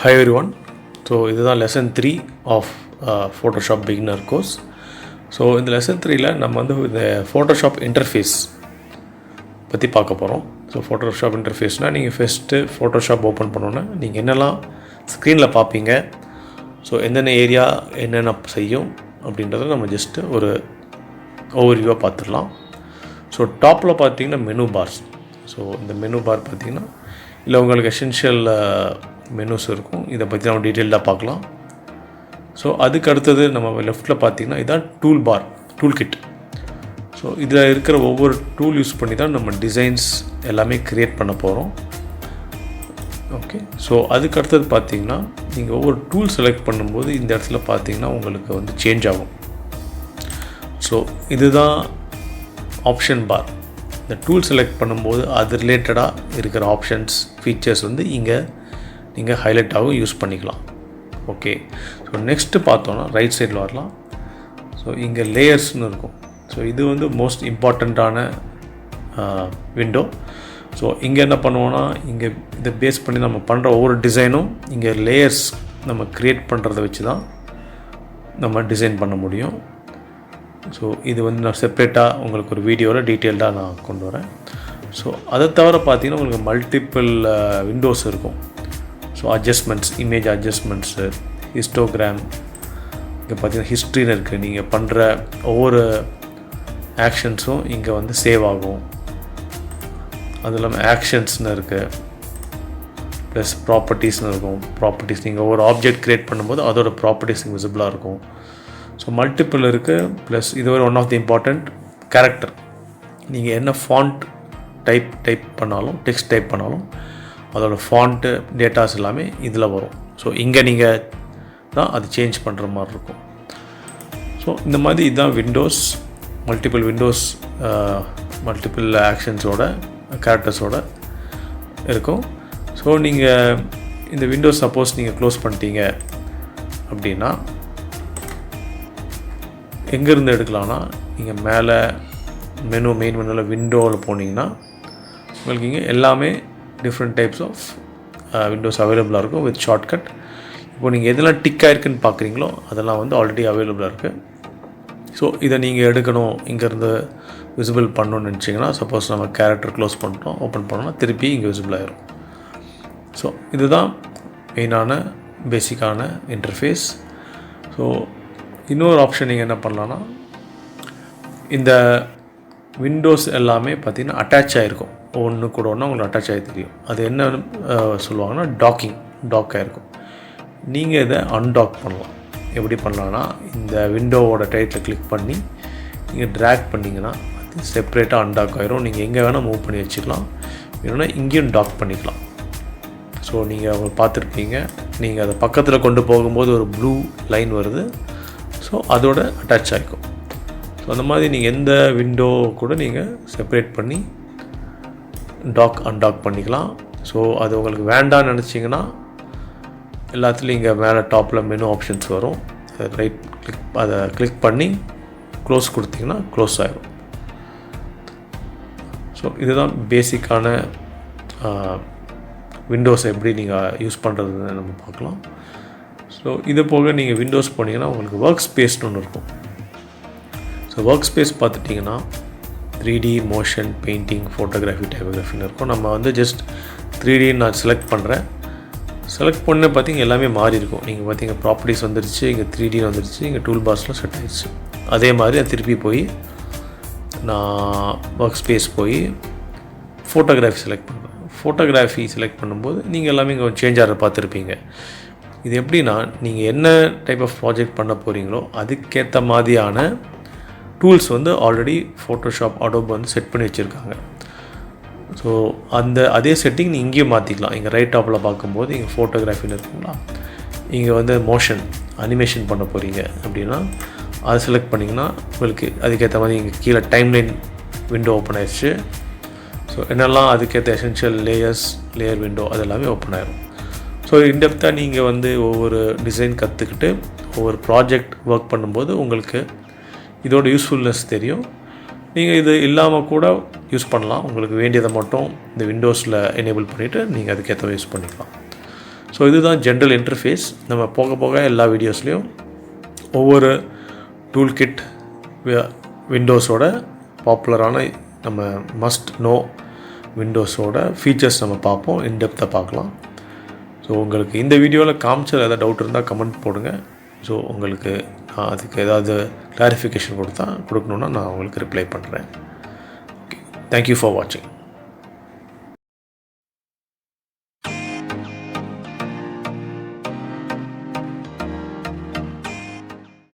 Hi everyone. So this is lesson 3 of Photoshop beginner course. So in the lesson 3 la நம்ம வந்து இந்த Photoshop interface பற்றி பார்க்க போகிறோம். ஸோ Photoshop interfaceனால் நீங்கள் ஃபஸ்ட்டு Photoshop ஓப்பன் பண்ணோன்னா நீங்கள் என்னெல்லாம் ஸ்க்ரீனில் பார்ப்பீங்க, ஸோ என்னென்ன ஏரியா என்னென்ன செய்யும் அப்படின்றத நம்ம ஜஸ்ட்டு ஒரு ஓவர்வியூவாக பார்த்துடலாம். ஸோ டாப்பில் பார்த்தீங்கன்னா மெனு பார்ஸ். ஸோ இந்த மெனு பார் பார்த்திங்கன்னா இல்லை உங்களுக்கு எசென்ஷியல் மெனுஸ் இருக்கும். இதை பற்றி நம்ம டீட்டெயிலாக பார்க்கலாம். ஸோ அதுக்கு அடுத்தது நம்ம லெஃப்ட்டில் பார்த்திங்கன்னா இதான் tool bar, tool kit. So இதில் இருக்கிற ஒவ்வொரு டூல் யூஸ் பண்ணி தான் நம்ம டிசைன்ஸ் எல்லாமே க்ரியேட் பண்ண போகிறோம். ஓகே, ஸோ அதுக்கு அடுத்தது பார்த்திங்கன்னா நீங்கள் ஒவ்வொரு டூல் செலக்ட் பண்ணும்போது இந்த இடத்துல பார்த்திங்கன்னா உங்களுக்கு வந்து சேஞ்ச் ஆகும். ஸோ இதுதான் ஆப்ஷன் பார். இந்த டூல் செலக்ட் பண்ணும்போது அது ரிலேட்டடாக இருக்கிற ஆப்ஷன்ஸ் ஃபீச்சர்ஸ் வந்து இங்கே நீங்கள் ஹைலைட் ஆகும், யூஸ் பண்ணிக்கலாம். ஓகே, ஸோ நெக்ஸ்ட்டு பார்த்தோன்னா ரைட் சைடில் வரலாம். ஸோ இங்கே லேயர்ஸ்னு இருக்கும். ஸோ இது வந்து மோஸ்ட் இம்பார்ட்டண்ட்டான விண்டோ. ஸோ இங்கே என்ன பண்ணுவோன்னா இங்கே இதை பேஸ் பண்ணி நம்ம பண்ணுற ஒவ்வொரு டிசைனும் இங்கே லேயர்ஸ் நம்ம க்ரியேட் பண்ணுறத வச்சு தான் நம்ம டிசைன் பண்ண முடியும். ஸோ இது வந்து நான் செப்ரேட்டாக உங்களுக்கு ஒரு வீடியோவில் டீட்டெயில்டாக நான் கொண்டு வரேன். ஸோ அதை தவிர பார்த்திங்கன்னா உங்களுக்கு மல்டிப்பிள் விண்டோஸ் இருக்கும். So adjustments, image adjustments, histogram, இங்கே பார்த்திங்கன்னா ஹிஸ்ட்ரின்னு இருக்குது. நீங்கள் பண்ணுற ஒவ்வொரு ஆக்ஷன்ஸும் இங்கே வந்து சேவ் ஆகும். அது இல்லாமல் ஆக்ஷன்ஸ்னு இருக்குது, ப்ளஸ் ப்ராப்பர்ட்டிஸ்னு இருக்கும். ப்ராப்பர்ட்டிஸ் நீங்கள் ஒவ்வொரு ஆப்ஜெக்ட் க்ரியேட் பண்ணும்போது அதோட ப்ராப்பர்ட்டிஸ் இங்கே விசிபிளாக இருக்கும். ஸோ மல்டிப்பிள் இருக்குது. ப்ளஸ் இது ஒரு one of the important character. நீங்கள் என்ன ஃபாண்ட் டைப் பண்ணாலும், டெக்ஸ்ட் டைப் பண்ணாலும் அதோடய ஃபாண்ட்டு டேட்டாஸ் எல்லாமே இதில் வரும். ஸோ இங்கே நீங்கள் தான் அது சேஞ்ச் பண்ணுற மாதிரி இருக்கும். ஸோ இந்த மாதிரி இதுதான் விண்டோஸ், மல்டிபிள் விண்டோஸ், மல்டிபிள் ஆக்ஷன்ஸோட கேரக்டர்ஸோட இருக்கும். ஸோ நீங்கள் இந்த விண்டோஸ் சப்போஸ் நீங்கள் க்ளோஸ் பண்ணிட்டீங்க அப்படின்னா எங்கேருந்து எடுக்கலாம்னா நீங்கள் மேலே மெயின் மெனுவில் விண்டோவில் போனீங்கன்னா உங்களுக்கு இங்கே எல்லாமே டிஃப்ரெண்ட் டைப்ஸ் ஆஃப் விண்டோஸ் அவைலபிளாக இருக்கும் வித் ஷார்ட்கட். இப்போ நீங்கள் எதெல்லாம் டிக் ஆகிருக்குன்னு பார்க்குறீங்களோ அதெல்லாம் வந்து ஆல்ரெடி அவைலபிளாக இருக்குது. ஸோ இதை நீங்கள் எடுக்கணும், இங்கேருந்து விசிபிள் பண்ணணும்னு நினச்சிங்கன்னா, சப்போஸ் நம்ம கேரக்டர் க்ளோஸ் பண்ணிட்டோம், ஓப்பன் பண்ணோம்னா திருப்பி இங்கே விசிபிள் ஆகிரும். ஸோ இதுதான் மெயினான பேசிக்கான இன்டர்ஃபேஸ். ஸோ இன்னொரு ஆப்ஷன் நீங்கள் என்ன பண்ணலான்னா, இந்த விண்டோஸ் எல்லாமே பார்த்திங்கன்னா அட்டாச் ஆகிருக்கும். ஒன்று கூட ஒன்று உங்களுக்கு அட்டாச் ஆகி தெரியும். அது என்ன சொல்லுவாங்கன்னா டாக் ஆகிருக்கும். நீங்கள் இதை அன்டாக் பண்ணலாம். எப்படி பண்ணலான்னா, இந்த விண்டோவோட டைட்டில் கிளிக் பண்ணி நீங்கள் ட்ராக் பண்ணிங்கன்னா அது செப்ரேட்டாக அன்டாக் ஆகிரும். நீங்கள் எங்கே வேணால் மூவ் பண்ணி வச்சுக்கலாம், இல்லைன்னா இங்கேயும் டாக் பண்ணிக்கலாம். ஸோ நீங்கள் அவங்க பார்த்துருப்பீங்க, நீங்கள் அதை பக்கத்தில் கொண்டு போகும்போது ஒரு ப்ளூ லைன் வருது. ஸோ அதோட அட்டாச் ஆகிக்கும். ஸோ அந்த மாதிரி நீங்கள் எந்த விண்டோ கூட நீங்கள் செப்ரேட் பண்ணி அன்டாக் பண்ணிக்கலாம். ஸோ அது உங்களுக்கு வேண்டாம்னு நினச்சிங்கன்னா எல்லாத்துலேயும் இங்கே மேலே டாப்பில் மெனு ஆப்ஷன்ஸ் வரும். அதை கிளிக் பண்ணி க்ளோஸ் கொடுத்தீங்கன்னா க்ளோஸ் ஆகிடும். ஸோ இதுதான் பேசிக்கான விண்டோஸ் எப்படி நீங்கள் யூஸ் பண்ணுறதுன்னு நம்ம பார்க்கலாம். ஸோ இது போக நீங்கள் விண்டோஸ் போனீங்கன்னா உங்களுக்கு ஒர்க் ஸ்பேஸ்னு ஒன்று இருக்கும். ஸோ ஒர்க் ஸ்பேஸ் பார்த்துட்டிங்கன்னா 3D, மோஷன், பெயிண்டிங், ஃபோட்டோகிராஃபி, டைப்போகிராஃபின்னு இருக்கும். நம்ம வந்து ஜஸ்ட் 3D நான் செலக்ட் பண்ணுறேன். செலக்ட் பண்ண பார்த்திங்க எல்லாமே மாறி இருக்கும். நீங்கள் பார்த்திங்க ப்ராப்பர்ட்டிஸ் வந்துருச்சு, இங்கே 3D வந்துருச்சு, இங்கே டூல் பார்ஸில் செட் ஆகிடுச்சு. அதே மாதிரி அது திருப்பி போய் நான் ஒர்க் ஸ்பேஸ் போய் ஃபோட்டோகிராஃபி செலக்ட் பண்ணுறேன். ஃபோட்டோகிராஃபி செலக்ட் பண்ணும்போது நீங்கள் எல்லாமே இங்கே சேஞ்ச் ஆகிற பார்த்துருப்பீங்க. இது எப்படின்னா, நீங்கள் என்ன டைப் ஆஃப் ப்ராஜெக்ட் பண்ண போகிறீங்களோ அதுக்கேற்ற மாதிரியான டூல்ஸ் வந்து ஆல்ரெடி ஃபோட்டோஷாப், அடோப் வந்து செட் பண்ணி வச்சுருக்காங்க. ஸோ அதே செட்டிங் நீங்கள் இங்கேயும் மாற்றிக்கலாம். இங்கே ரைட் டாப்பில் பார்க்கும்போது இங்கே ஃபோட்டோகிராஃபின்னு இருக்குங்களா, இங்கே வந்து மோஷன், அனிமேஷன் பண்ண போகிறீங்க அப்படின்னா அதை செலக்ட் பண்ணிங்கன்னா உங்களுக்கு அதுக்கேற்ற மாதிரி இங்கே கீழே டைம்லைன் விண்டோ ஓப்பன் ஆயிடுச்சு. ஸோ என்னெல்லாம் அதுக்கேற்ற எசென்ஷியல் லேயர் விண்டோ அது எல்லாமே ஓப்பன் ஆகிடும். ஸோ இன்டெப்த்தாக நீங்கள் வந்து ஒவ்வொரு டிசைன் கற்றுக்கிட்டு ஒவ்வொரு ப்ராஜெக்ட் ஒர்க் பண்ணும்போது உங்களுக்கு இதோட யூஸ்ஃபுல்னஸ் தெரியும். நீங்கள் இது இல்லாமல் கூட யூஸ் பண்ணலாம். உங்களுக்கு வேண்டியதை மட்டும் இந்த விண்டோஸில் எனேபிள் பண்ணிவிட்டு நீங்கள் அதுக்கேற்ற யூஸ் பண்ணிக்கலாம். ஸோ இதுதான் ஜென்ரல் இன்டர்ஃபேஸ். நம்ம போக போக எல்லா வீடியோஸ்லேயும் ஒவ்வொரு டூல் கிட் விண்டோஸோட பாப்புலரான நம்ம மஸ்ட் நோ விண்டோஸோட ஃபீச்சர்ஸ் நம்ம பார்ப்போம், இன்டெப்த்தாக பார்க்கலாம். ஸோ உங்களுக்கு இந்த வீடியோவில் காமிச்சல் ஏதாவது டவுட் இருந்தால் கமெண்ட் போடுங்க. ஸோ உங்களுக்கு நான் அதுக்கு ஏதாவது கிளாரிஃபிகேஷன் கொடுக்கணுன்னா நான் உங்களுக்கு ரிப்ளை பண்ணுறேன். ஓகே, தேங்க்யூ ஃபார் வாட்சிங்.